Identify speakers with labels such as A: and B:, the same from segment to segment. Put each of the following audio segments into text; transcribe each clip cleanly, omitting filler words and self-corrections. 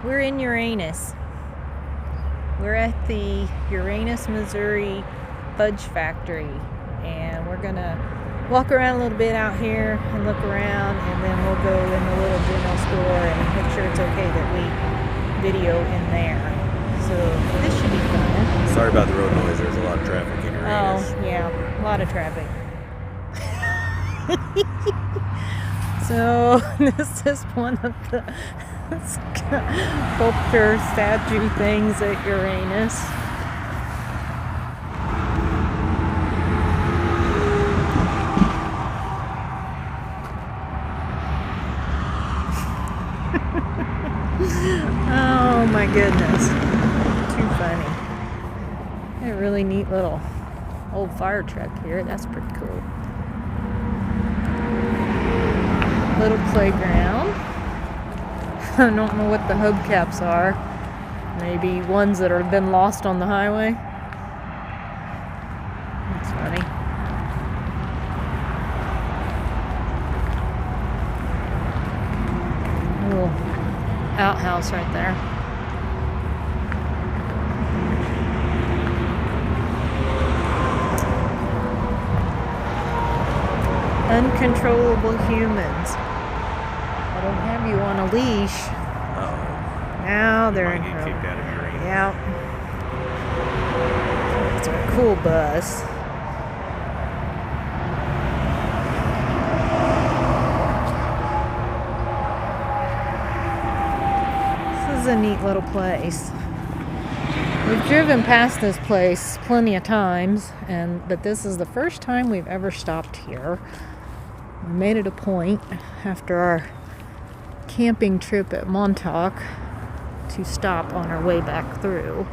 A: We're in Uranus. We're at the Uranus, Missouri Fudge Factory, and we're gonna walk around a little bit out here and look around, and then we'll go in the little general store and make sure it's okay that we video in there. So this should be fun.
B: Sorry about the road noise. There's a lot of traffic in Uranus.
A: Oh yeah, a lot of traffic. So this is one of the sculpture statue things at Uranus. Oh my goodness, too funny. A really neat little old fire truck here. That's pretty cool. Little playground. I don't know what the hubcaps are. Maybe ones that have been lost on the highway. That's funny. A little outhouse right there. Uncontrollable humans. I don't have you on a leash.
B: Uh-oh.
A: Now
B: You
A: they're
B: might
A: in
B: get
A: trouble.
B: kicked out of Uranus.
A: Yeah. It's a cool bus. This is a neat little place. We've driven past this place plenty of times, but this is the first time we've ever stopped here. We made it a point after our camping trip at Montauk to stop on our way back through.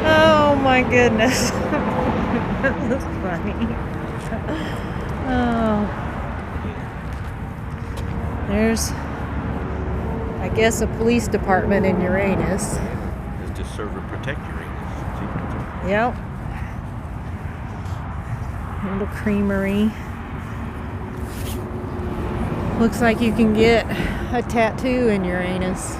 A: Oh my goodness. This is funny. Oh. There's, I guess, a police department in Uranus.
B: It's to serve and protect Uranus.
A: Yep. Little creamery. Looks like you can get a tattoo in Uranus.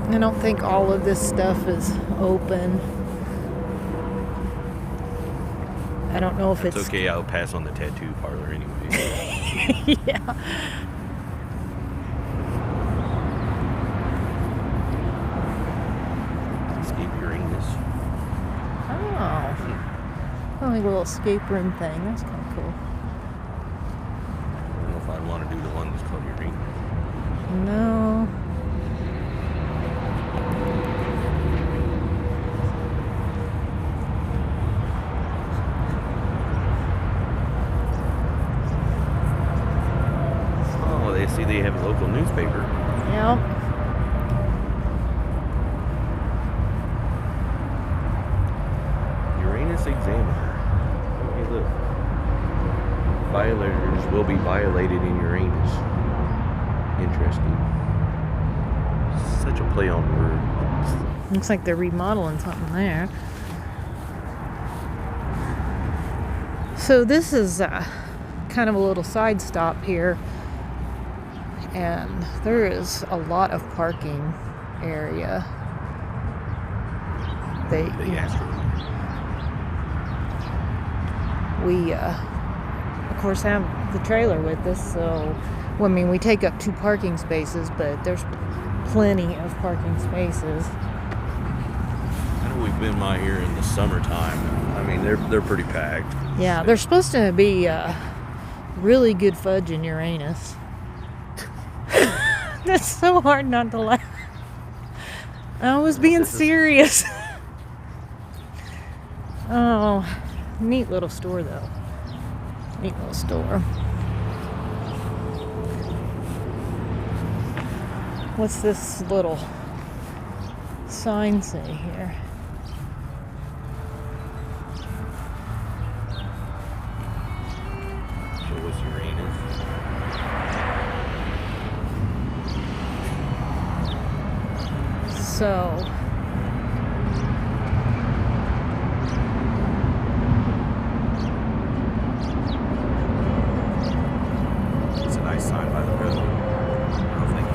A: I don't think all of this stuff is open. I don't know if
B: It's okay, I'll pass on the tattoo parlor anyway.
A: Yeah.
B: Escape Uranus.
A: Oh. Like a little escape room thing. That's kind of cool.
B: I don't know if I'd want to do the one that's called Uranus.
A: No.
B: Oh, they see they have a local newspaper.
A: Yep.
B: Uranus Examiner. Hey, look. Violators will be violated in Uranus. Interesting. Such a play on words.
A: Looks like they're remodeling something there. So this is kind of a little side stop here. And there is a lot of parking area.
B: Big asteroid.
A: We, of course, have the trailer with us, so, well, I mean, we take up 2 parking spaces, but there's plenty of parking spaces.
B: I know we've been by here in the summertime. I mean, they're pretty packed.
A: Yeah, there's supposed to be really good fudge in Uranus. That's so hard not to laugh. I was being serious. Oh, neat little store, though. Neat little store. What's this little sign say here? So
B: it's a nice sign by the road. I don't think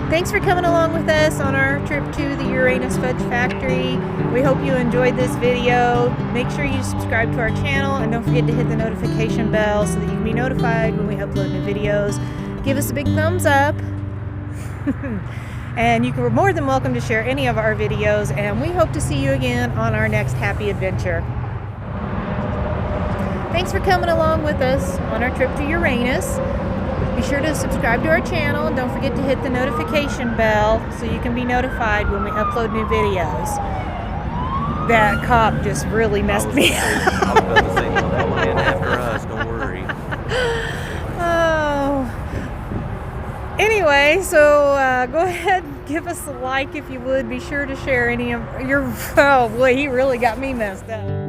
A: Thanks for coming along with us on our trip to the Uranus Fudge Factory. We hope you enjoyed this video. Make sure you subscribe to our channel and don't forget to hit the notification bell so that you can be notified when we upload new videos. Give us a big thumbs up. And you're more than welcome to share any of our videos, and we hope to see you again on our next happy adventure. Thanks for coming along with us on our trip to Uranus. Be sure to subscribe to our channel. Don't forget to hit the notification bell so you can be notified when we upload new videos. That cop just really messed me up.
B: I was about to say, no, that one in after us, don't worry.
A: Oh. Anyway, so go ahead and give us a like if you would. Be sure to share any of your... Oh boy, he really got me messed up.